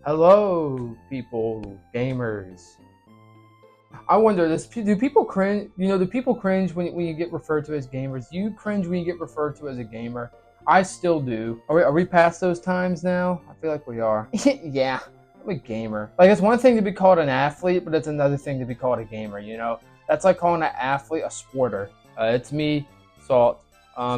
Hello, people, gamers. I wonder this: do people cringe? Do people cringe when you get referred to as gamers? Do you cringe when you get referred to as a gamer? I still do. Are we past those times now? I feel like we are. Yeah, I'm a gamer. Like, it's one thing to be called an athlete, but it's another thing to be called a gamer. That's like calling an athlete a sporter. It's me, Salt,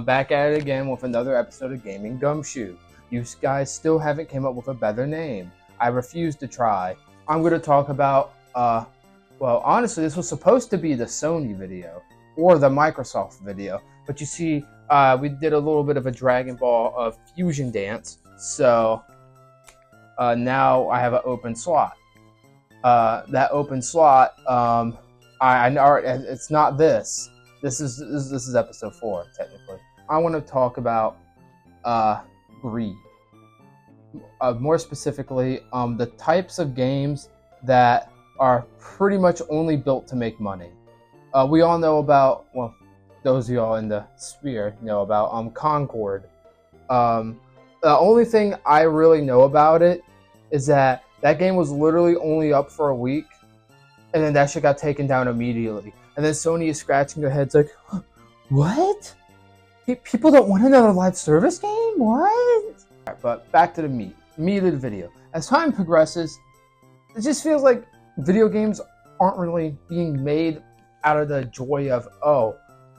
back at it again with another episode of Gaming Gumshoe. You guys still haven't came up with a better name. I refuse to try. I'm going to talk about, well, honestly, this was supposed to be the Sony video or the Microsoft video. But you see, we did a little bit of a Dragon Ball fusion dance. So now I have an open slot. That open slot, I know it's not this. This is episode 4, technically. I want to talk about greed. More specifically, the types of games that are pretty much only built to make money. We all know about, well, those of y'all in the sphere know about Concord. The only thing I really know about it is that game was literally only up for a week, and then that shit got taken down immediately. And then Sony is scratching their heads like, what? People don't want another live service game? What? But back to the meat of the video. As time progresses, it just feels like video games aren't really being made out of the joy of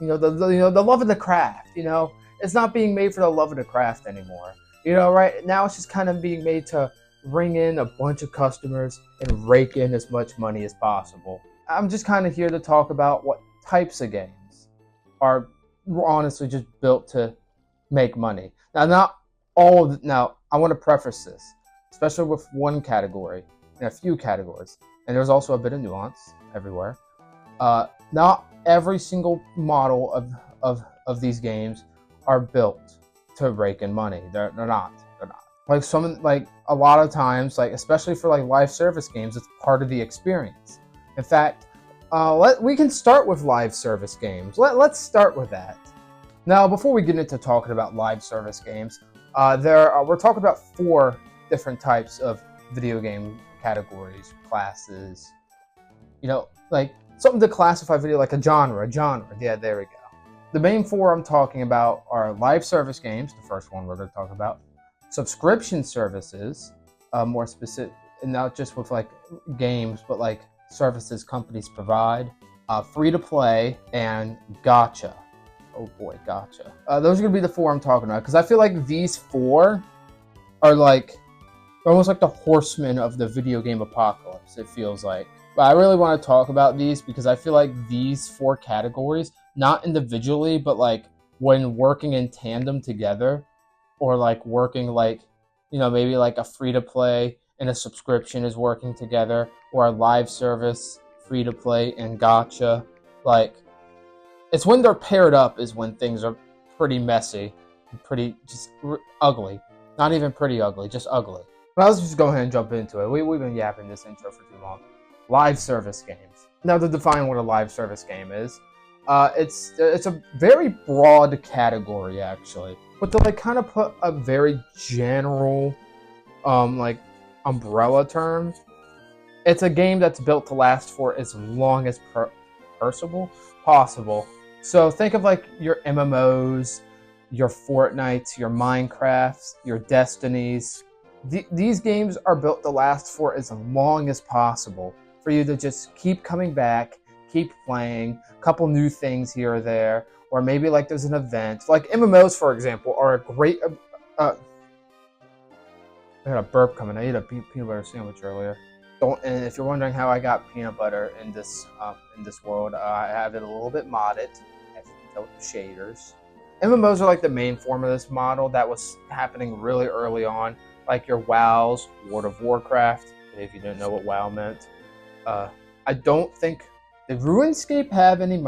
the love of the craft. It's not being made for the love of the craft anymore. Right now it's just kind of being made to bring in a bunch of customers and rake in as much money as possible. I'm just kind of here to talk about what types of games are honestly just built to make money. Now, not all of it. Now, I want to preface this, especially with one category and a few categories, and there's also a bit of nuance everywhere. Not every single model of these games are built to rake in money. They're not. Like a lot of times, especially for live service games, it's part of the experience. In fact, we can start with live service games. Let's start with that. Now, before we get into talking about live service games, we're talking about 4 different types of video game categories, classes. Something to classify video like a genre. Yeah, there we go. The main 4 I'm talking about are live service games, the first one we're going to talk about, subscription services, more specific, and not just with games, but services companies provide, free to play, and gacha. Oh boy, gotcha. Those are going to be the 4 I'm talking about, because I feel like these 4 are almost like the horsemen of the video game apocalypse, it feels like. But I really want to talk about these because I feel like these 4 categories, not individually, but when working in tandem together, or working maybe a free to play and a subscription is working together, or a live service, free to play, and gacha, it's when they're paired up is when things are pretty messy, pretty just ugly. Not even pretty ugly, just ugly. But let's just go ahead and jump into it. We've been yapping this intro for too long. Live service games. Now, to define what a live service game is, it's a very broad category actually, but to kind of put a very general umbrella term, it's a game that's built to last for as long as possible. So think of your MMOs, your Fortnites, your Minecrafts, your Destinies. These games are built to last for as long as possible, for you to just keep coming back, keep playing, a couple new things here or there, or maybe there's an event. MMOs, for example, are a great... I got a burp coming. I ate a peanut butter sandwich earlier. And if you're wondering how I got peanut butter in this world, I have it a little bit modded. I have shaders. MMOs are the main form of this model that was happening really early on, your WoWs, World of Warcraft. If you didn't know what WoW meant, I don't think did RuneScape have any.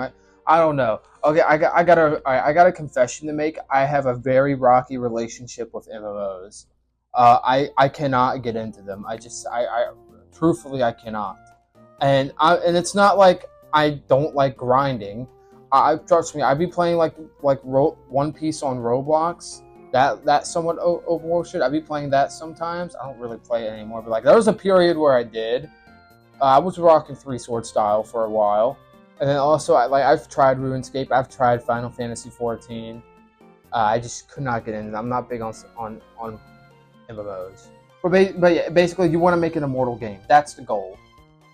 I don't know. Okay, I got a confession to make. I have a very rocky relationship with MMOs. I cannot get into them. I truthfully, I cannot. And it's not I don't like grinding. Trust me, I'd be playing One Piece on Roblox, that somewhat overworked. Should I be playing that sometimes? I don't really play it anymore, but like there was a period where I did. I was rocking 3 sword style for a while, and then also I've tried RuneScape, I've tried Final Fantasy 14. I just could not get into it. I'm not big on MMOs. But yeah, basically, you want to make an immortal game. That's the goal.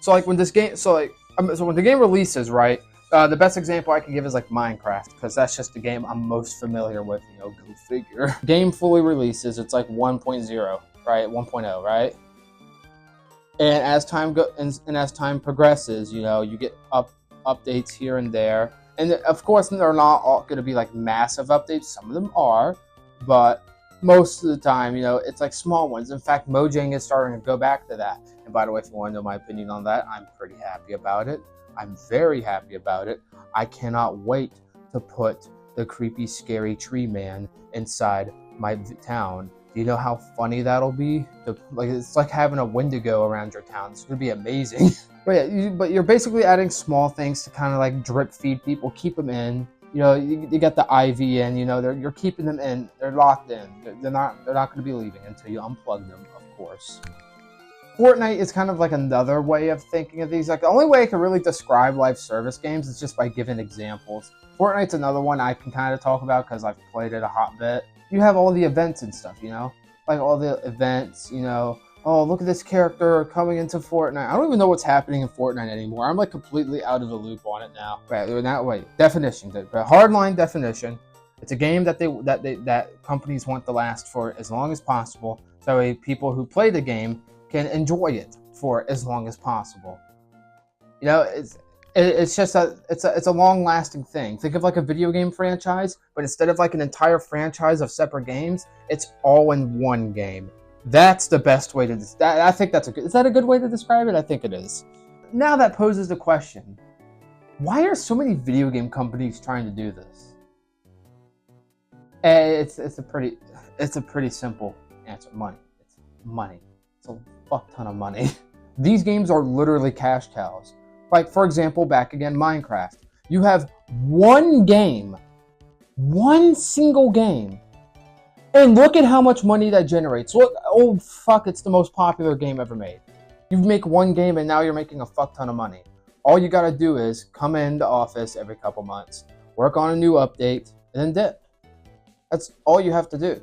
So like when this game, so when the game releases, right? The best example I can give is like Minecraft, because that's just the game I'm most familiar with. You know, go figure. Game fully releases, it's like 1.0, right? 1.0, right? And as time and as time progresses, you know, you get updates here and there. And of course, they're not all going to be like massive updates. Some of them are, but most of the time, you know, it's like small ones. In fact, Mojang is starting to go back to that. And by the way, if you want to know my opinion on that, I'm pretty happy about it. I'm very happy about it. I cannot wait to put the creepy, scary tree man inside my town. Do you know how funny that'll be? It's like having a Wendigo around your town. It's going to be amazing. But yeah, you're basically adding small things to kind of like drip feed people, keep them in. You know, you get the IV in. You know, you're keeping them in. They're locked in. They're not going to be leaving until you unplug them, of course. Fortnite is kind of like another way of thinking of these. Like the only way I can really describe live service games is just by giving examples. Fortnite's another one I can kind of talk about because I've played it a hot bit. You have all the events and stuff, you know, like all the events, you know. Oh, look at this character coming into Fortnite. I don't even know what's happening in Fortnite anymore. I'm like completely out of the loop on it now. Wait, definition, hardline definition. It's a game that companies want to last for as long as possible, so people who play the game can enjoy it for as long as possible. You know, it's just it's a long-lasting thing. Think of like a video game franchise, but instead of like an entire franchise of separate games, it's all in one game. That's the best way to. I think that's is that a good way to describe it? I think it is. Now that poses the question: why are so many video game companies trying to do this? It's a pretty simple answer. Money. It's money. It's a fuck ton of money. These games are literally cash cows. Like for example, back again, Minecraft. You have one single game. And look at how much money that generates. Look, oh fuck, it's the most popular game ever made. You make one game and now you're making a fuck ton of money. All you gotta do is come into office every couple months, work on a new update, and then dip. That's all you have to do.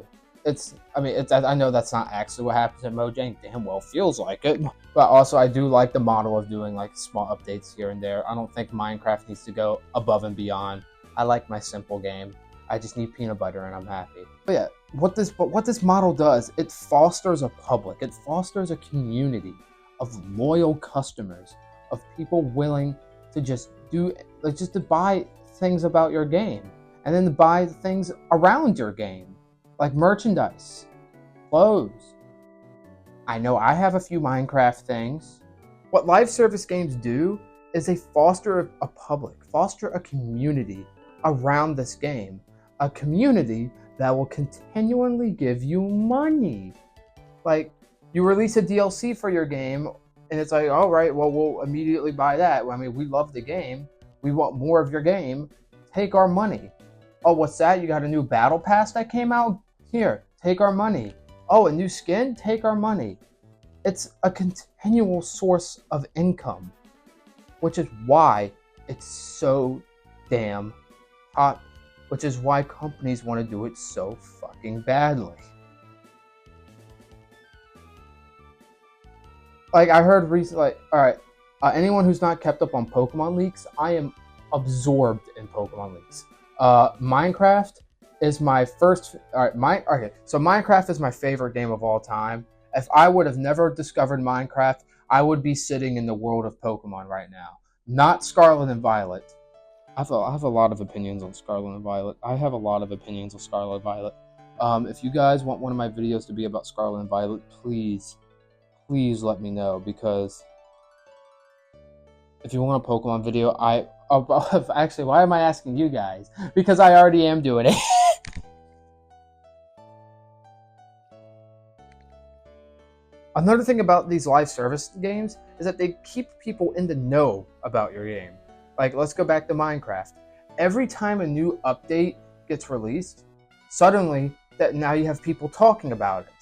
I know that's not actually what happens at Mojang. Damn well feels like it. But also I do like the model of doing like small updates here and there. I don't think Minecraft needs to go above and beyond. I like my simple game. I just need peanut butter and I'm happy. But yeah, what this model does, it fosters a public, it fosters a community of loyal customers, of people willing to just to buy things about your game, and then to buy things around your game, like merchandise, clothes. I know I have a few Minecraft things. What live service games do is they foster a public, foster a community around this game. A community that will continually give you money. Like, you release a DLC for your game, and it's like, all right, well, we'll immediately buy that. I mean, we love the game. We want more of your game. Take our money. Oh, what's that? You got a new battle pass that came out? Here, take our money. Oh, a new skin? Take our money. It's a continual source of income, which is why it's so damn hot. Which is why companies want to do it so fucking badly. Like I heard recently, alright, anyone who's not kept up on Pokemon leaks, I am absorbed in Pokemon leaks. Minecraft is my first, so Minecraft is my favorite game of all time. If I would have never discovered Minecraft, I would be sitting in the world of Pokemon right now. Not Scarlet and Violet. I have a lot of opinions on Scarlet and Violet. If you guys want one of my videos to be about Scarlet and Violet, please let me know, because if you want a Pokemon video, actually, why am I asking you guys? Because I already am doing it. Another thing about these live service games is that they keep people in the know about your game. Like, let's go back to Minecraft. Every time a new update gets released, suddenly that now you have people talking about it.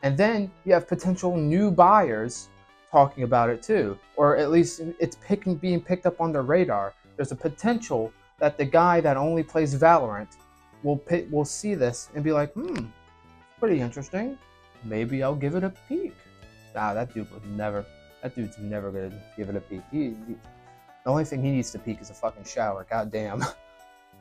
And then you have potential new buyers talking about it too, or at least it's being picked up on their radar. There's a potential that the guy that only plays Valorant will see this and be like, pretty interesting. Maybe I'll give it a peek. Nah, that dude's never gonna give it a peek. The only thing he needs to peek is a fucking shower. Goddamn.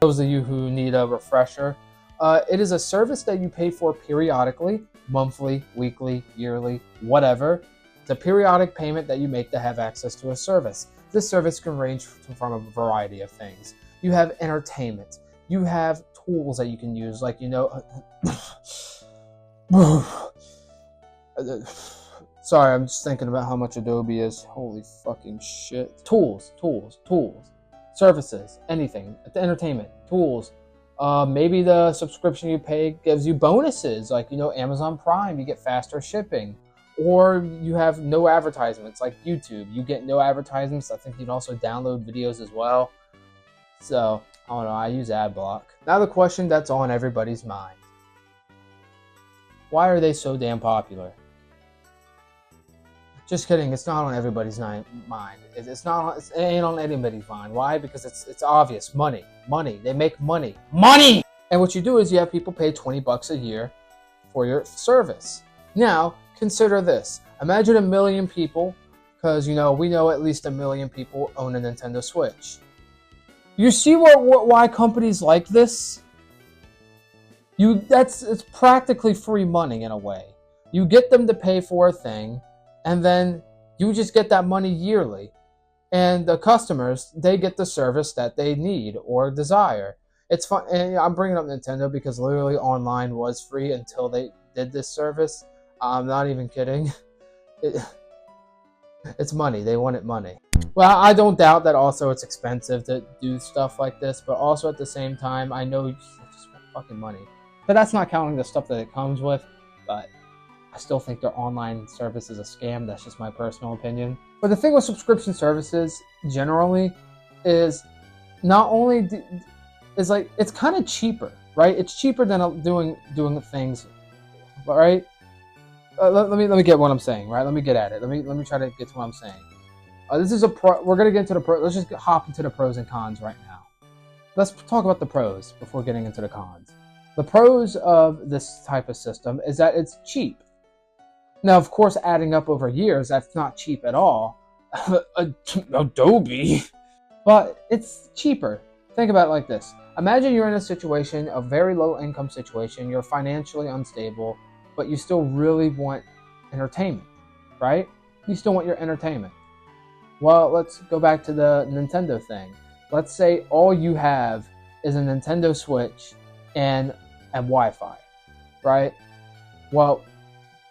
Those of you who need a refresher, it is a service that you pay for periodically, monthly, weekly, yearly, whatever. It's a periodic payment that you make to have access to a service. This service can range from a variety of things. You have entertainment. You have tools that you can use, like, sorry, I'm just thinking about how much Adobe is. Holy fucking shit. Tools. Services, anything. Entertainment, tools. Maybe the subscription you pay gives you bonuses, like, Amazon Prime, you get faster shipping. Or you have no advertisements, like YouTube. You get no advertisements. I think you can also download videos as well. So, I don't know, I use ad block. Now the question that's on everybody's mind. Why are they so damn popular? Just kidding, it's not on everybody's mind. It ain't on anybody's mind. Why? Because it's obvious. Money. They make money. Money! And what you do is you have people pay $20 a year for your service. Now, consider this. Imagine 1 million people, because we know at least 1 million people own a Nintendo Switch. You see why companies like this? It's practically free money in a way. You get them to pay for a thing, and then you just get that money yearly. And the customers, they get the service that they need or desire. It's fun, and I'm bringing up Nintendo because literally online was free until they did this service. I'm not even kidding. It's money. They wanted money. Well, I don't doubt that also it's expensive to do stuff like this, but also at the same time, I know it's just fucking money. But that's not counting the stuff that it comes with, but I still think their online service is a scam. That's just my personal opinion. But the thing with subscription services generally is not only it's kind of cheaper, right? It's cheaper than doing things, right? Let me get what I'm saying, right? Let me get at it. Let me try to get to what I'm saying. We're gonna get into the pro. Let's just hop into the pros and cons right now. Let's talk about the pros before getting into the cons. The pros of this type of system is that it's cheap. Now, of course, adding up over years, that's not cheap at all. Adobe. But it's cheaper. Think about it like this. Imagine you're in a situation, a very low income situation, you're financially unstable, but you still really want entertainment, right? You still want your entertainment. Well, let's go back to the Nintendo thing. Let's say all you have is a Nintendo Switch and Wi-Fi, right? Well,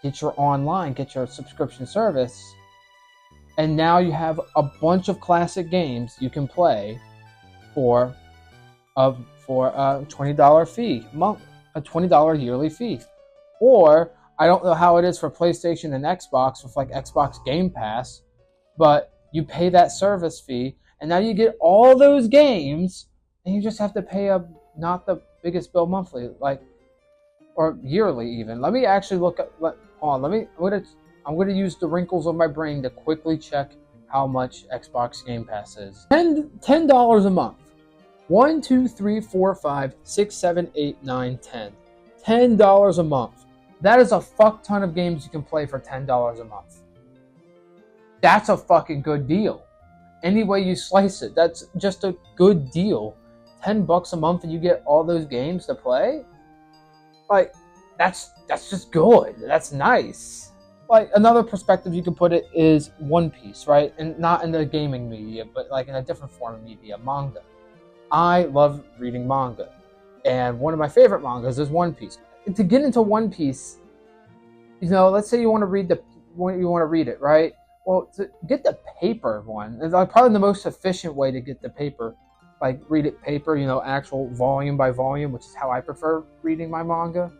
get your subscription service, and now you have a bunch of classic games you can play for a $20 fee, a $20 yearly fee. Or, I don't know how it is for PlayStation and Xbox with like Xbox Game Pass, but you pay that service fee, and now you get all those games, and you just have to pay not the biggest bill monthly, or yearly even. Let me actually look at. Hold on. I'm gonna use the wrinkles of my brain to quickly check how much Xbox Game Pass is. $10 a month. 1, 2, 3, 4, 5, 6, 7, 8, 9, 10. $10 a month. That is a fuck ton of games you can play for $10 a month. That's a fucking good deal. Any way you slice it, that's just a good deal. $10 a month and you get all those games to play? Like, that's just good. That's nice. Like, another perspective you can put it is One Piece, right? And not in the gaming media, but like in a different form of media, manga. I love reading manga. And one of my favorite mangas is One Piece. To get into One Piece, let's say you want to read it, right? Well, to get the paper one is probably the most efficient way to get the paper, like read it paper, actual volume by volume, which is how I prefer reading my manga.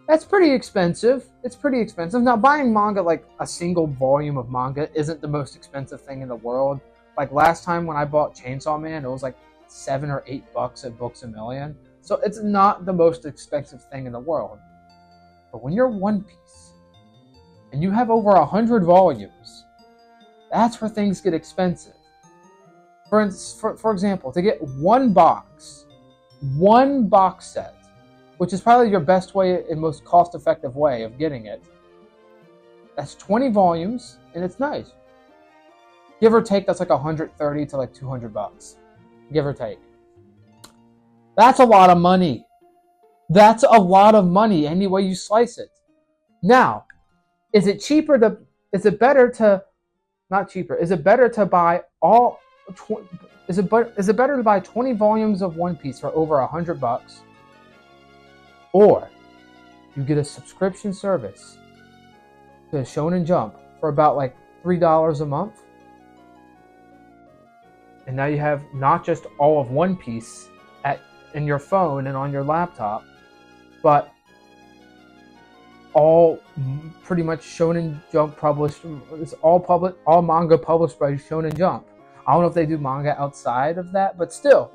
That's pretty expensive. It's pretty expensive. Now, buying manga, like a single volume of manga, isn't the most expensive thing in the world. Like last time when I bought Chainsaw Man, it was like $7 or $8 at Books A Million. So it's not the most expensive thing in the world. But when you're One Piece and you have over 100 volumes, that's where things get expensive. For example, to get one box set, which is probably your best way and most cost-effective way of getting it, that's 20 volumes, and it's nice. Give or take, that's like 130 to like 200 bucks. Give or take. That's a lot of money. That's a lot of money any way you slice it. Now, is it better to buy all, is it better to buy 20 volumes of One Piece for over 100 bucks? Or you get a subscription service to Shonen Jump for about like $3 a month? And now you have not just all of One Piece in your phone and on your laptop, but all pretty much Shonen Jump published. It's all manga published by Shonen Jump. I don't know if they do manga outside of that, but still,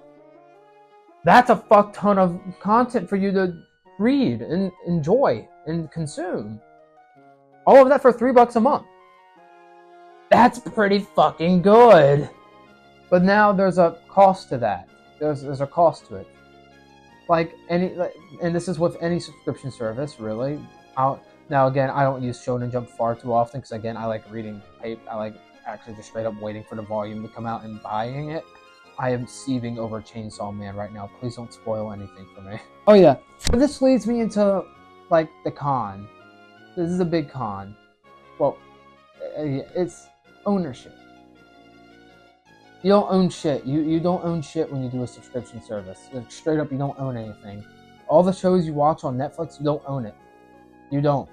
that's a fuck ton of content for you to read and enjoy and consume. All of that for $3 a month. That's pretty fucking good. But now there's a cost to that. There's a cost to it. And this is with any subscription service, really. Now again, I don't use Shonen Jump far too often because again, I like reading tape. I like actually just straight up waiting for the volume to come out and buying it. I am seething over Chainsaw Man right now. Please don't spoil anything for me. Oh yeah, but this leads me into like the con. This is a big con. Well, it's ownership. You don't own shit. You don't own shit when you do a subscription service. Like, straight up, you don't own anything. All the shows you watch on Netflix, you don't own it. You don't.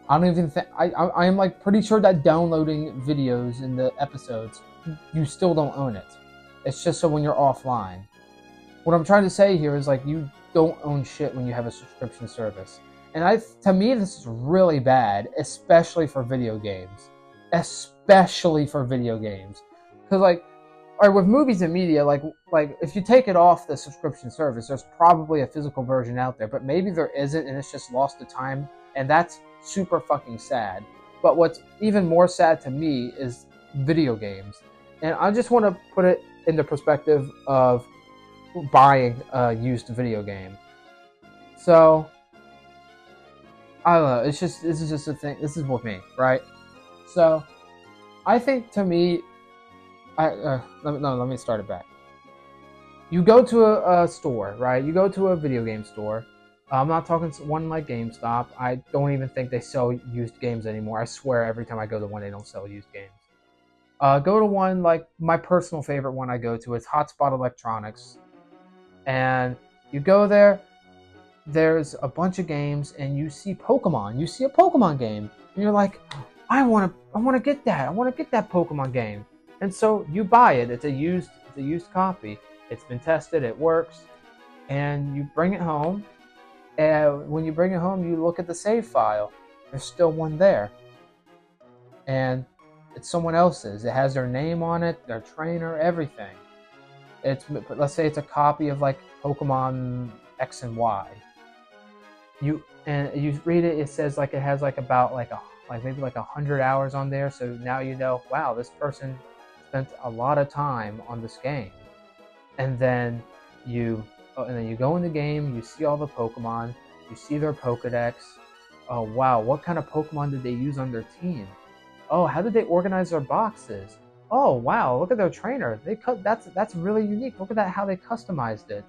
I don't even think... I am like pretty sure that downloading videos in the episodes, you still don't own it. It's just so when you're offline. What I'm trying to say here is like you don't own shit when you have a subscription service. And to me, this is really bad, especially for video games. Especially for video games. Because like... Or with movies and media, like if you take it off the subscription service, there's probably a physical version out there, but maybe there isn't, and it's just lost to time, and that's super fucking sad. But what's even more sad to me is video games, and I just want to put it in the perspective of buying a used video game. So I don't know. This is just a thing. This is with me, right? So I think to me. Let me start it back. You go to a store, right? You go to a video game store. I'm not talking one like GameStop. I don't even think they sell used games anymore. I swear every time I go to one, they don't sell used games. Go to one like my personal favorite one I go to is Hotspot Electronics. And you go there, there's a bunch of games, and you see Pokemon. You see a Pokemon game, and you're like, I want to get that. I want to get that Pokemon game. And so you buy it. It's a used copy. It's been tested. It works. And you bring it home. And when you bring it home, you look at the save file. There's still one there. And it's someone else's. It has their name on it, their trainer, everything. Let's say it's a copy of like Pokemon X and Y. You read it. It says like it has like about maybe 100 hours on there. So now you know, wow, this person spent a lot of time on this game. And then you go in the game, you see all the Pokemon, you see their Pokedex. Oh wow, what kind of Pokemon did they use on their team? Oh, how did they organize their boxes? Oh wow, look at their trainer. That's really unique. Look at that, how they customized it.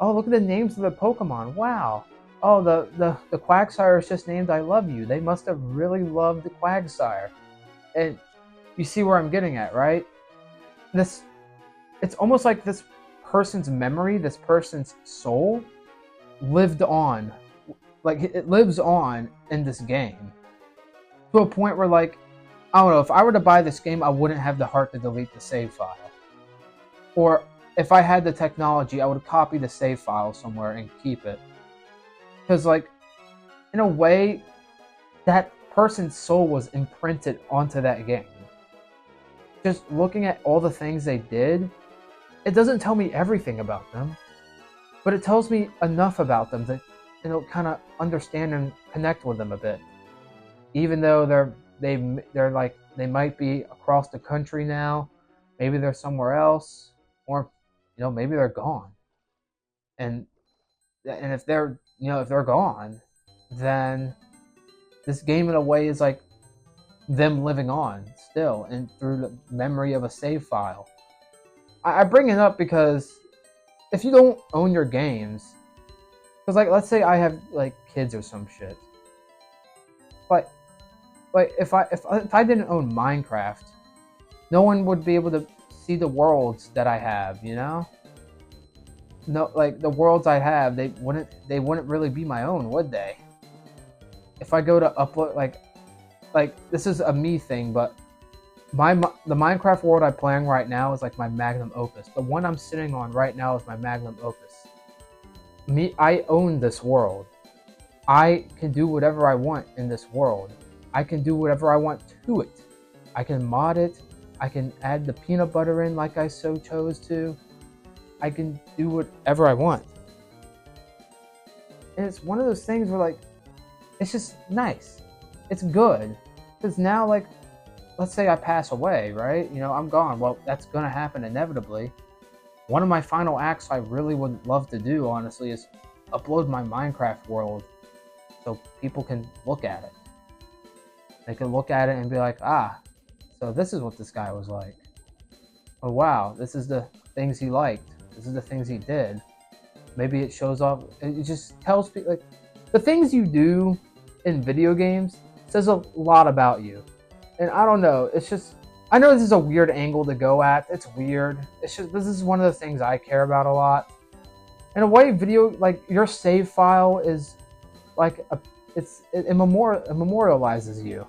Oh, look at the names of the Pokemon. Wow. Oh, the Quagsire is just named I Love You. They must have really loved the Quagsire. And you see where I'm getting at, right? It's almost like this person's memory, this person's soul, lived on. Like, it lives on in this game. To a point where, like, I don't know, if I were to buy this game, I wouldn't have the heart to delete the save file. Or, if I had the technology, I would copy the save file somewhere and keep it. Because, like, in a way, that person's soul was imprinted onto that game. Just looking at all the things they did, it doesn't tell me everything about them. but it tells me enough about them to, kind of understand and connect with them a bit. Even though they're like, they might be across the country now, maybe they're somewhere else, or maybe they're gone. And if they're if they're gone, then this game in a way is like them living on still, and through the memory of a save file. I bring it up because if you don't own your games, because like let's say I have like kids or some shit, but like if I didn't own Minecraft, no one would be able to see the worlds that I have, No, like the worlds I have, they wouldn't really be my own, would they? If I go to upload, like this is a me thing, but the Minecraft world I'm playing right now is like my magnum opus. The one I'm sitting on right now is my magnum opus. I own this world. I can do whatever I want in this world. I can do whatever I want to it. I can mod it. I can add the peanut butter in like I so chose to. I can do whatever I want. And it's one of those things where like, it's just nice. It's good. Because now, like, let's say I pass away, right? I'm gone. Well, that's going to happen inevitably. One of my final acts I really would love to do, honestly, is upload my Minecraft world so people can look at it. They can look at it and be like, so this is what this guy was like. Oh, wow, this is the things he liked. This is the things he did. Maybe it shows off. It just tells people, like, the things you do in video games says a lot about you. And I don't know, it's just, I know this is a weird angle to go at. It's weird. It's just, this is one of the things I care about a lot. In a way, like your save file is like it memorializes you.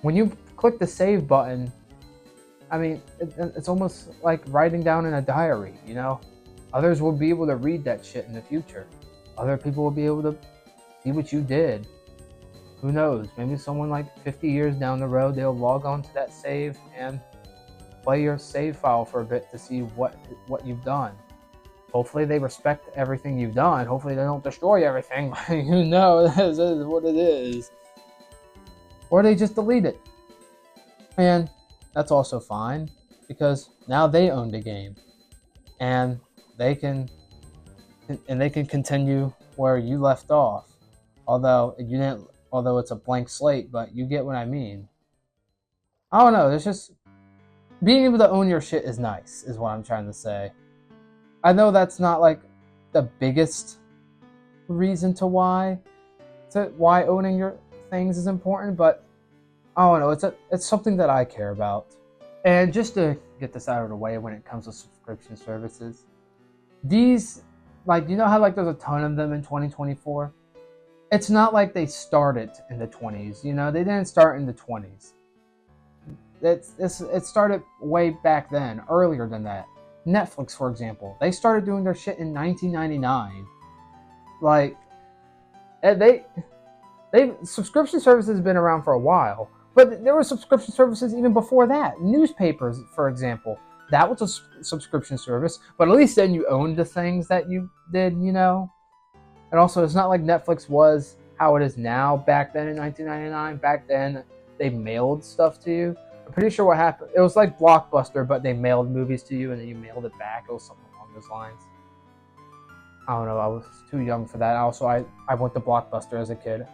When you click the save button, I mean, it's almost like writing down in a diary, Others will be able to read that shit in the future. Other people will be able to see what you did. Who knows? Maybe someone like 50 years down the road, they'll log on to that save and play your save file for a bit to see what you've done. Hopefully they respect everything you've done. Hopefully they don't destroy everything. Who knows? This is what it is. Or they just delete it. And that's also fine, because now they own the game. And they can continue where you left off. Although it's a blank slate, but you get what I mean. I don't know, it's just being able to own your shit is nice, is what I'm trying to say. I know that's not like the biggest reason to why owning your things is important, but I don't know, it's something that I care about. And just to get this out of the way, when it comes to subscription services, these, like, how like there's a ton of them in 2024? It's not like they started in the 20s, they didn't start in the 20s. It started way back then, earlier than that. Netflix, for example, they started doing their shit in 1999. Like, subscription services have been around for a while, but there were subscription services even before that. Newspapers, for example, that was a subscription service, but at least then you owned the things that you did, And also, it's not like Netflix was how it is now back then in 1999. Back then, they mailed stuff to you. I'm pretty sure what happened, it was like Blockbuster, but they mailed movies to you and then you mailed it back. It was something along those lines. I don't know, I was too young for that. Also, I went to Blockbuster as a kid.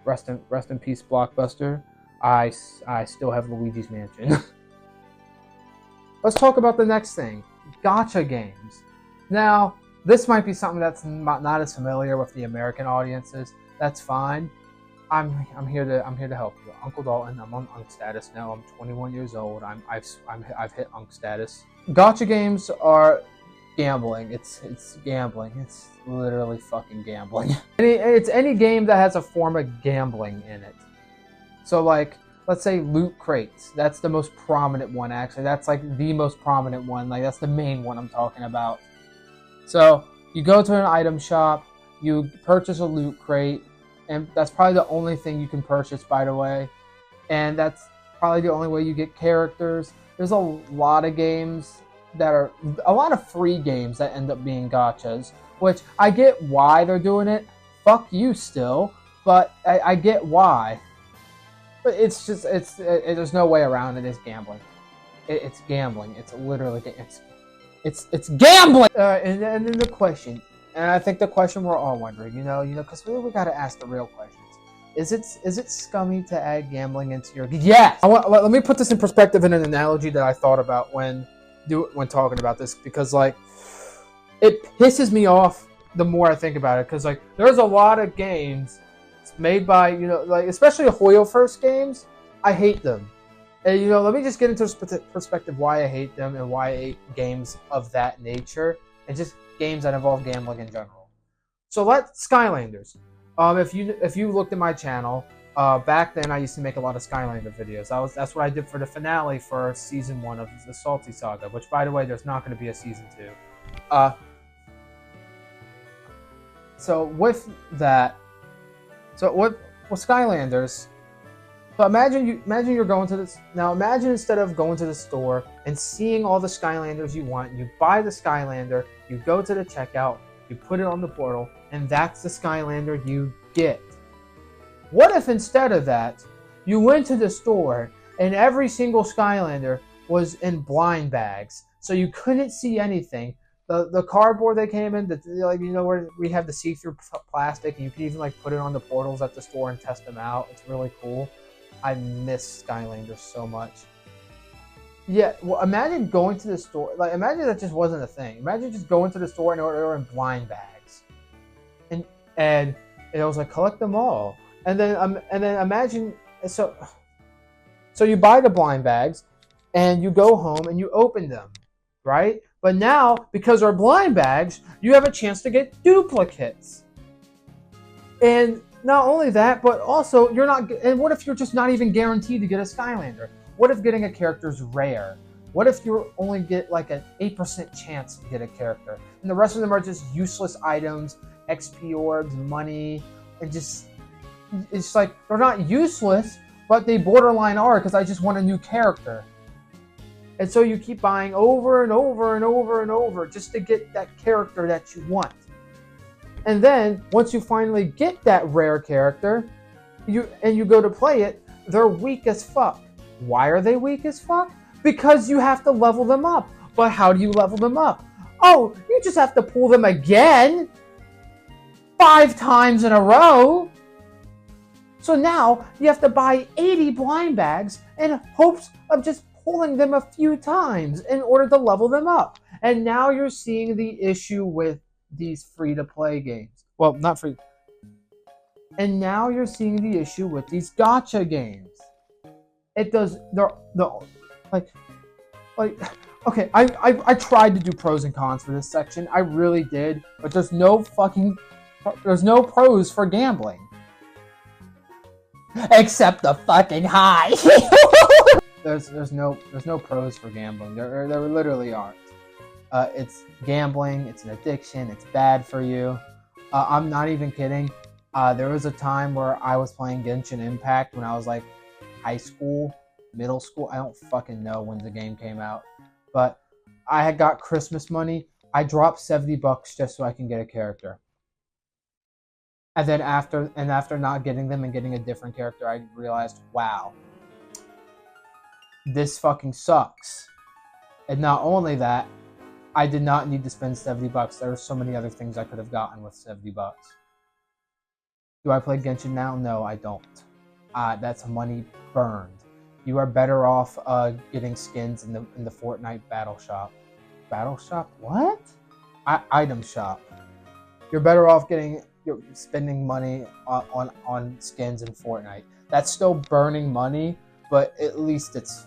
Rest in peace, Blockbuster. I still have Luigi's Mansion. Let's talk about the next thing. Gacha games. Now, this might be something that's not as familiar with the American audiences. That's fine. I'm here to help you, Uncle Dalton. I'm on Unk status now. I'm 21 years old. I've hit Unk status. Gacha games are gambling. It's gambling. It's literally fucking gambling. It's any game that has a form of gambling in it. So like, let's say loot crates. That's the most prominent one, actually. That's like the most prominent one. Like, that's the main one I'm talking about. So you go to an item shop, you purchase a loot crate, and that's probably the only thing you can purchase, by the way. And that's probably the only way you get characters. There's a lot of games that are a lot of free games that end up being gotchas, which I get why they're doing it. Fuck you still, but I get why. But it's just there's no way around it. It's gambling. It's gambling. It's literally it's gambling. And then the question, and I think the question we're all wondering, because we got to ask the real questions. Is it scummy to add gambling into your? Yes. Let me put this in perspective in an analogy that I thought about when talking about this, because like it pisses me off the more I think about it, because like there's a lot of games made by like especially Hopewell first games. I hate them. And let me just get into perspective why I hate them and why I hate games of that nature and just games that involve gambling in general. So Skylanders. If you looked at my channel, back then I used to make a lot of Skylander videos. That's what I did for the finale for season 1 of the Salty Saga, which by the way, there's not going to be a season 2. So with that, with Skylanders. So imagine you're going to this. Now imagine instead of going to the store and seeing all the Skylanders you want, you buy the Skylander, you go to the checkout, you put it on the portal, and that's the Skylander you get. What if instead of that, you went to the store and every single Skylander was in blind bags, so you couldn't see anything? The cardboard they came in, where we have the see-through plastic, and you can even like put it on the portals at the store and test them out. It's really cool. I miss Skylanders so much. Yeah, well, imagine going to the store. Like, imagine that just wasn't a thing. Imagine just going to the store and they were in blind bags, and it was like collect them all, and then imagine so you buy the blind bags, and you go home and you open them, right? But now because they're blind bags, you have a chance to get duplicates, and not only that, but also you're not. And what if you're just not even guaranteed to get a Skylander? What if getting a character is rare? What if you only get like an 8% chance to get a character, and the rest of them are just useless items, XP orbs, money, and it's like they're not useless, but they borderline are because I just want a new character. And so you keep buying over and over and over and over just to get that character that you want. And then once you finally get that rare character, you go to play it, they're weak as fuck. Why are they weak as fuck? Because you have to level them up. But how do you level them up? Oh, you just have to pull them again 5 times in a row. So now you have to buy 80 blind bags in hopes of just pulling them a few times in order to level them up. And now you're seeing the issue with these free-to-play games. Well, not free. And now you're seeing the issue with these gacha games. Okay, I tried to do pros and cons for this section. I really did, but there's no pros for gambling. Except the fucking high. There's no pros for gambling. There literally aren't. It's gambling. It's an addiction. It's bad for you. I'm not even kidding. There was a time where I was playing Genshin Impact when I was like high school, middle school. I don't fucking know when the game came out, but I had got Christmas money. I dropped $70 just so I can get a character. And then after not getting them and getting a different character, I realized, wow, this fucking sucks. And not only that, I did not need to spend $70. There were so many other things I could have gotten with $70. Do I play Genshin now? No, I don't. That's money burned. You are better off getting skins in the Fortnite battle shop. Battle shop? What? Item shop. You're better off spending money on skins in Fortnite. That's still burning money, but at least it's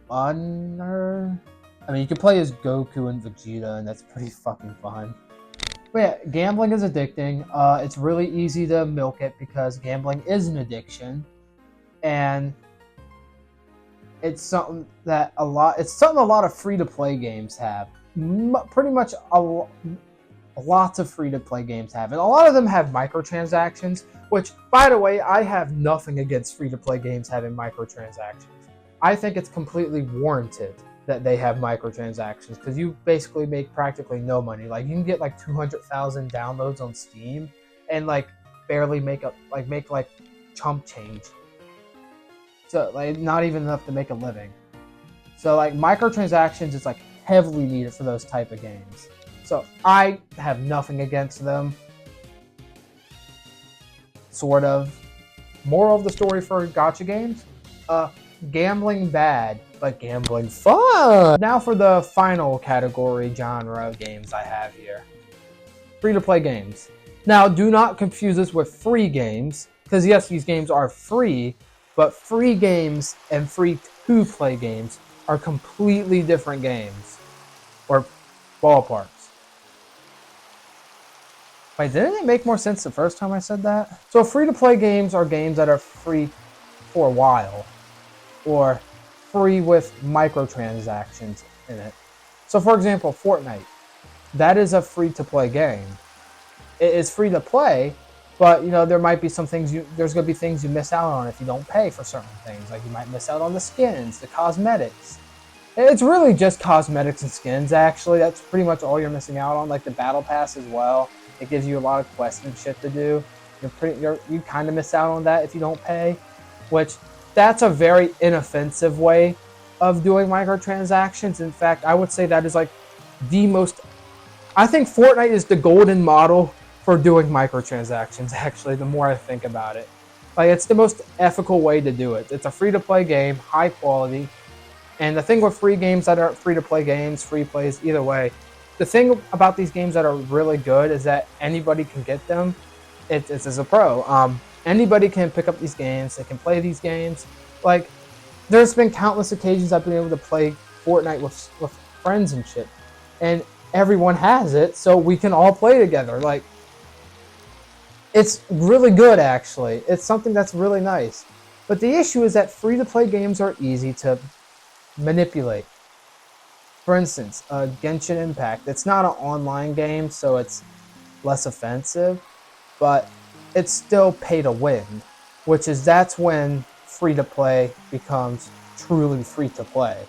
funner. I mean, you can play as Goku and Vegeta, and that's pretty fucking fun. But yeah, gambling is addicting. It's really easy to milk it because gambling is an addiction, and it's something that a lot of free-to-play games have. Pretty much lots of free-to-play games have, and a lot of them have microtransactions. Which, by the way, I have nothing against free-to-play games having microtransactions. I think it's completely warranted. that they have microtransactions, because you basically make practically no money. Like, you can get like 200,000 downloads on Steam and like barely make chump change. So like not even enough to make a living. So like microtransactions is like heavily needed for those type of games. So I have nothing against them. Sort of. Moral of the story for gacha games: gambling bad, but gambling fun. Now for the final category genre of games I have here: free-to-play games. Now, do not confuse this with free games, because yes, these games are free, but free games and free-to-play games are completely different games, or ballparks. Wait, didn't it make more sense the first time I said that? So free-to-play games are games that are free for a while, or free with microtransactions in it. So for example, Fortnite. That is a free-to-play game. It is free to play, but you know there might be some things there's going to be things you miss out on if you don't pay for certain things. Like you might miss out on the skins, the cosmetics. It's really just cosmetics and skins, actually. That's pretty much all you're missing out on. Like the battle pass as well. It gives you a lot of quests and shit to do. You kind of miss out on that if you don't pay, which that's a very inoffensive way of doing microtransactions. In fact, I would say that is like the most. I think Fortnite is the golden model for doing microtransactions, actually, the more I think about it. Like, it's the most ethical way to do it. It's a free-to-play game, high quality. And the thing with free games that aren't free-to-play games, free plays, either way, the thing about these games that are really good is that anybody can get them. It's as a pro. Anybody can pick up these games. They can play these games. Like, there's been countless occasions I've been able to play Fortnite with friends and shit. And everyone has it, so we can all play together. Like, it's really good, actually. It's something that's really nice. But the issue is that free-to-play games are easy to manipulate. For instance, Genshin Impact. It's not an online game, so it's less offensive, but it's still pay to win, that's when free-to-play becomes truly free-to-play.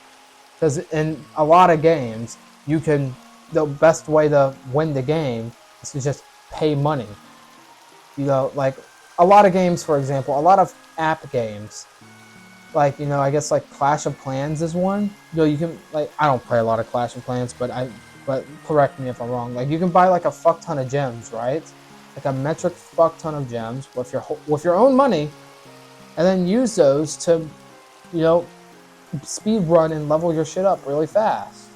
Because in a lot of games, the best way to win the game is to just pay money. You know, like a lot of games, for example, a lot of app games, like, you know, I guess like Clash of Clans is one. You know, you can, like, I don't play a lot of Clash of Clans, but correct me if I'm wrong. Like, you can buy like a fuck ton of gems, right? Like a metric fuck ton of gems with your own money, and then use those to, you know, speed run and level your shit up really fast.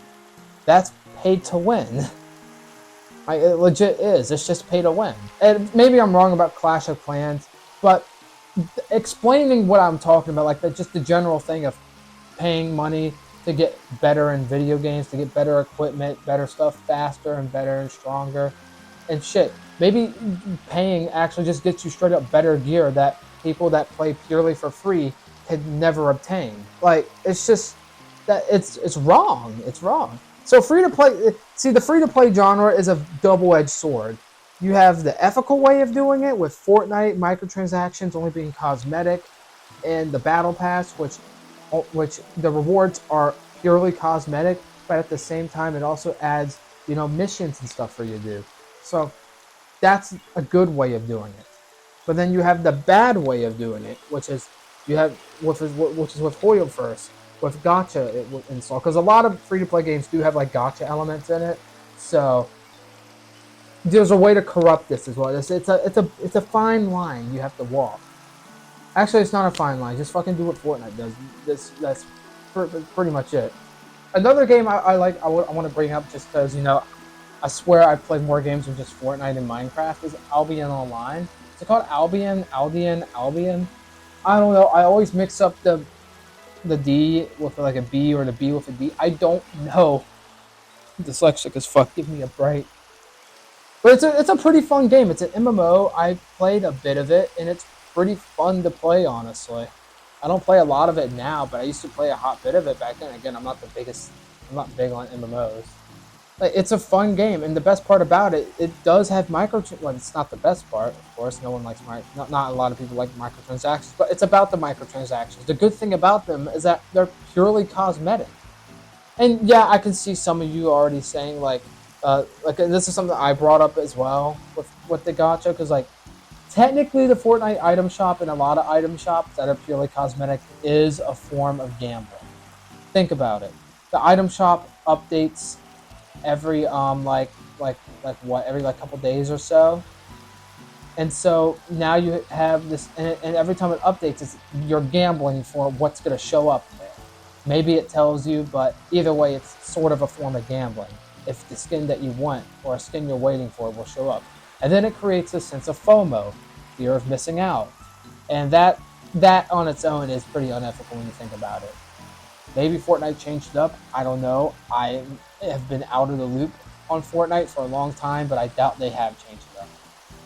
That's paid to win. It legit is. It's just pay to win. And maybe I'm wrong about Clash of Clans, but explaining what I'm talking about, like just the general thing of paying money to get better in video games, to get better equipment, better stuff faster and better and stronger and shit. Maybe paying actually just gets you straight up better gear that people that play purely for free could never obtain. Like, it's just that it's wrong. It's wrong. So the free-to-play genre is a double-edged sword. You have the ethical way of doing it with Fortnite, microtransactions only being cosmetic, and the Battle Pass, which the rewards are purely cosmetic, but at the same time it also adds, you know, missions and stuff for you to do. So that's a good way of doing it. But then you have the bad way of doing it, which is with Hopewell first. With gacha install, because a lot of free-to-play games do have like gacha elements in it, so there's a way to corrupt this as well. It's a fine line you have to walk. Actually, it's not a fine line. Just fucking do what Fortnite does. That's pretty much it. Another game I want to bring up, just because, you know, I swear I play more games than just Fortnite and Minecraft, is Albion Online. Is it called Albion? I don't know. I always mix up the D with like a B or the B with a D. I don't know. Dyslexic as fuck. Give me a break. But it's a pretty fun game. It's an MMO. I played a bit of it, and it's pretty fun to play, honestly. I don't play a lot of it now, but I used to play a hot bit of it back then. Again, I'm not big on MMOs. Like, it's a fun game, and the best part about it, it does have well, it's not the best part, of course. No one likes not a lot of people like microtransactions, but it's about the microtransactions. The good thing about them is that they're purely cosmetic. And yeah, I can see some of you already saying like this is something I brought up as well with the gacha, because like technically the Fortnite item shop and a lot of item shops that are purely cosmetic is a form of gambling. Think about it. The item shop updates every like what, every like couple days or so. And so now you have this, and every time it updates, you're gambling for what's going to show up there. Maybe it tells you, but either way, it's sort of a form of gambling. If the skin that you want or a skin you're waiting for will show up, and then it creates a sense of FOMO, fear of missing out, and that on its own is pretty unethical when you think about it. Maybe Fortnite changed it up. I don't know. I have been out of the loop on Fortnite for a long time, but I doubt they have changed it up.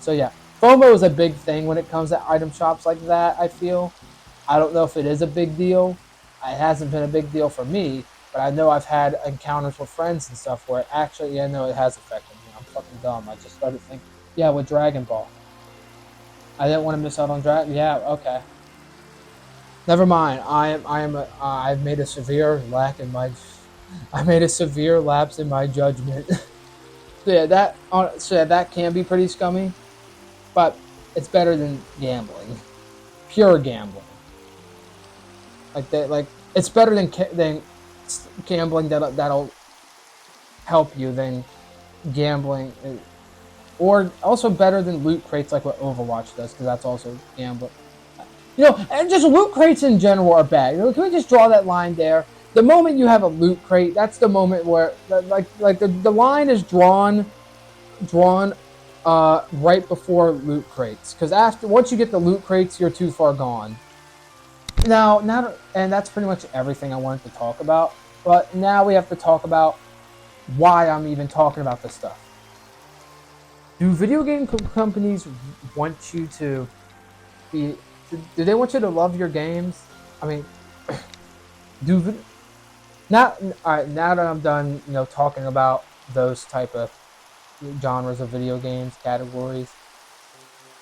So yeah, FOMO is a big thing when it comes to item shops like that, I feel. I don't know if it is a big deal. It hasn't been a big deal for me, but I know I've had encounters with friends and stuff where actually, yeah, no, it has affected me. I'm fucking dumb. I just started thinking, yeah, with Dragon Ball. I didn't want to miss out on Dragon. Yeah, okay. Never mind. I've made a severe lack in my, I made a severe lapse in my judgment. So yeah, that can be pretty scummy, but it's better than gambling, pure gambling. Like that, like it's better than gambling that'll help you than gambling, or also better than loot crates like what Overwatch does, because that's also gambling. You know, and just loot crates in general are bad. You know, can we just draw that line there? The moment you have a loot crate, that's the moment where the line is drawn right before loot crates, because once you get the loot crates, you're too far gone. And that's pretty much everything I wanted to talk about. But now we have to talk about why I'm even talking about this stuff. Do video game companies want you to be? Do they want you to love your games? I mean, now that I'm done, talking about those type of genres of video games categories,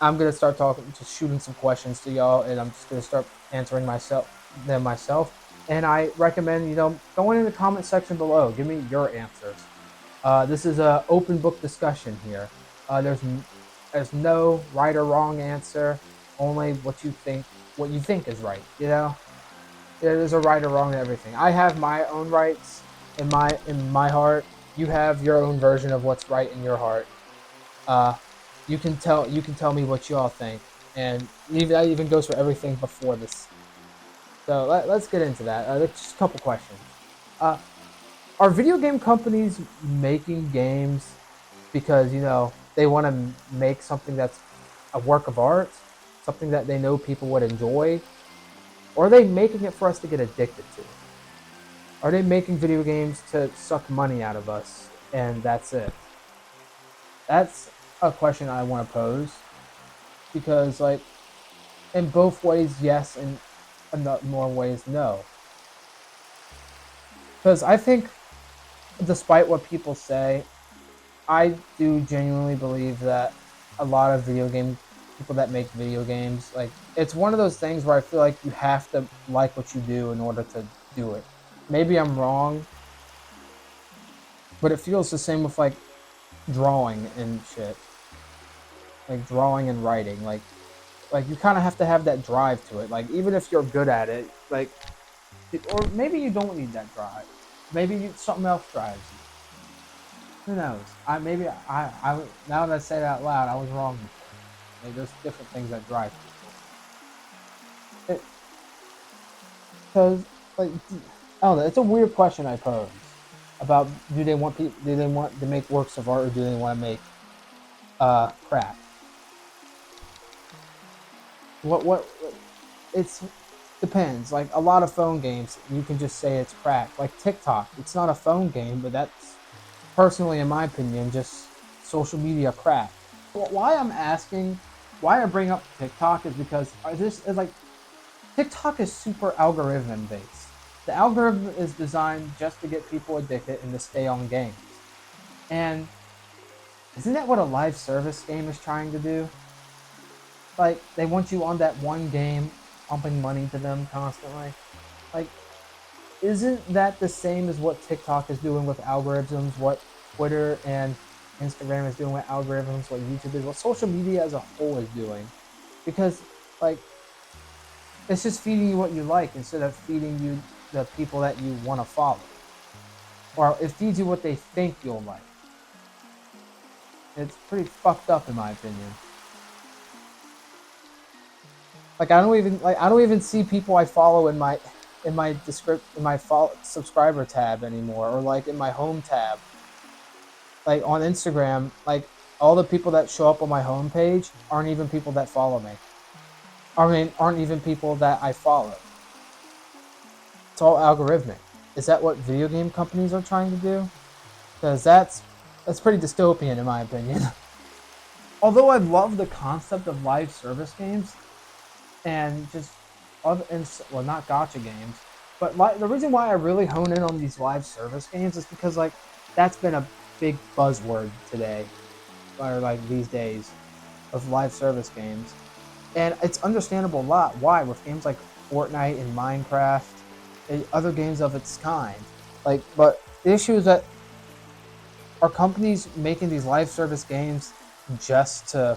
I'm gonna start just shooting some questions to y'all, and I'm just gonna start answering them myself. And I recommend going in the comment section below. Give me your answers. This is an open book discussion here. There's no right or wrong answer. Only what you think is right. There's a right or wrong to everything. I have my own rights in my heart. You have your own version of what's right in your heart. You can tell me what you all think, and that even goes for everything before this. So let's get into that. Just a couple questions. Are video game companies making games because they want to make something that's a work of art, something that they know people would enjoy, or are they making it for us to get addicted to? Are they making video games to suck money out of us, and that's it? That's a question I want to pose, because in both ways yes, and in more ways no. Because I think, despite what people say, I do genuinely believe that a lot of video game people that make video games, it's one of those things where I feel like you have to like what you do in order to do it. Maybe I'm wrong, but it feels the same with drawing and shit. Like drawing and writing, like you kind of have to have that drive to it. Like even if you're good at it, or maybe you don't need that drive. Maybe something else drives you. Who knows? I now that I say it out loud, I was wrong before. Maybe there's different things that drive people. Because I don't know. It's a weird question I pose about do they want to make works of art, or do they want to make crap? What it's depends. Like a lot of phone games, you can just say it's crap. Like TikTok, it's not a phone game, but that's personally, in my opinion, just social media crap. Why I bring up TikTok is because TikTok is super algorithm based. The algorithm is designed just to get people addicted and to stay on games. And isn't that what a live service game is trying to do? They want you on that one game, pumping money to them constantly. isn't that the same as what TikTok is doing with algorithms, what Twitter and Instagram is doing with algorithms, what YouTube is, what social media as a whole is doing? Because, like, it's just feeding you what you like instead of feeding you the people that you want to follow. Or it feeds you what they think you'll like. It's pretty fucked up in my opinion. Like I don't even see people I follow in my subscriber tab anymore, or like in my home tab. Like on Instagram, like all the people that show up on my homepage aren't even people that follow me. I mean, aren't even people that I follow. It's all algorithmic. Is that what video game companies are trying to do? Because that's pretty dystopian in my opinion. Although I love the concept of live service games and just other, well, not gacha games, but the reason why I really hone in on these live service games is because like that's been a big buzzword today, or like these days, of live service games, and it's understandable a lot why with games like Fortnite and Minecraft and other games of its kind. Like, but the issue is that are companies making these live service games just to,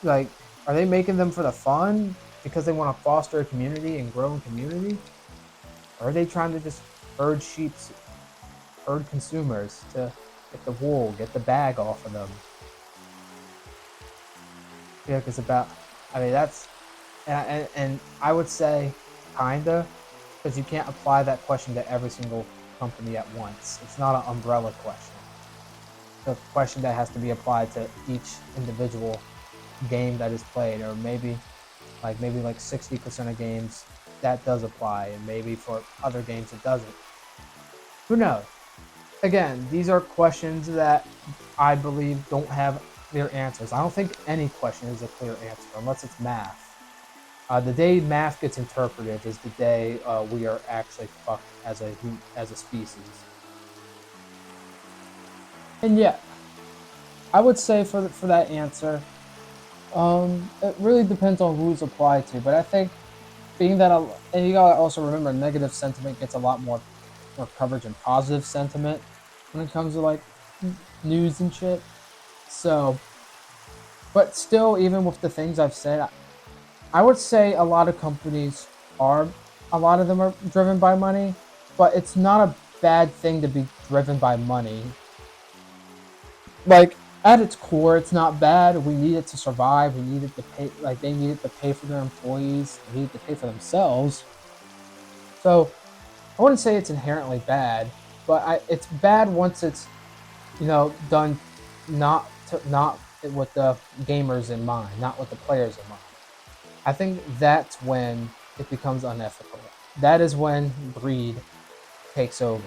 like, are they making them for the fun because they want to foster a community and grow a community? Or are they trying to just herd consumers to get the wool, get the bag off of them? Yeah, because I mean, that's, and I would say kinda, because you can't apply that question to every single company at once. It's not an umbrella question. It's a question that has to be applied to each individual game that is played, or maybe like 60% of games that does apply, and maybe for other games it doesn't. Who knows? Again, these are questions that I believe don't have clear answers. I don't think any question is a clear answer unless it's math. The day math gets interpreted is the day we are actually fucked as a species. And yeah, I would say for that answer, it really depends on who's applied to. But I think being that, and you gotta also remember, negative sentiment gets a lot more coverage than positive sentiment when it comes to like news and shit. So, but still, even with the things I've said, I would say a lot of them are driven by money, but it's not a bad thing to be driven by money. Like, at its core, it's not bad. We need it to survive. We need it to pay, like they need it to pay for their employees. They need it to pay for themselves. So, I wouldn't say it's inherently bad, but it's bad once it's, done not with the gamers in mind, not with the players in mind. I think that's when it becomes unethical. That is when greed takes over.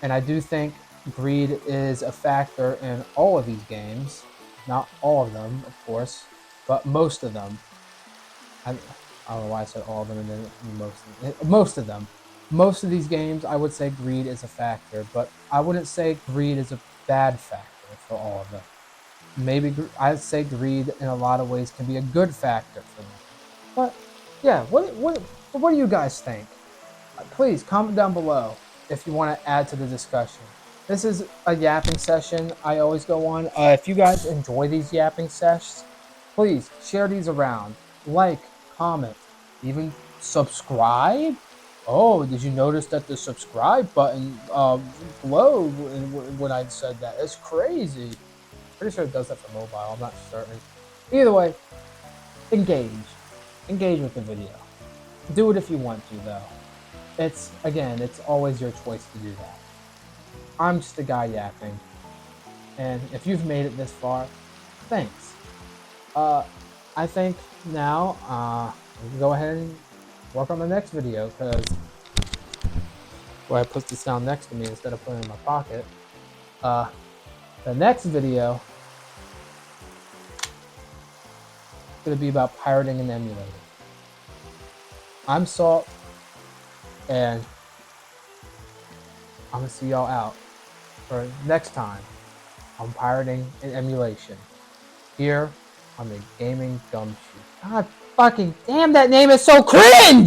And I do think greed is a factor in all of these games. Not all of them, of course, but most of them. I don't know why I said all of them and then most of them. Most of these games, I would say greed is a factor, but I wouldn't say greed is a bad factor for all of them. Maybe I'd say greed in a lot of ways can be a good factor for them. But yeah, what do you guys think? Please comment down below if you want to add to the discussion. This is a yapping session I always go on. If you guys enjoy these yapping sessions, please share these around. Like, comment, even subscribe. Oh, did you notice that the subscribe button glowed when I said that? It's crazy. Pretty sure it does that for mobile. I'm not certain. Either way, engage with the video. Do it if you want to, though. It's always your choice to do that. I'm just a guy yapping, and if you've made it this far, thanks. I think now we can go ahead and work on the next video, because I put this down next to me instead of putting it in my pocket. The next video is going to be about pirating and emulating. I'm Salt, and I'm going to see y'all out for next time on pirating and emulation here on the Gaming Gumshoe. God fucking damn, that name is so cringe!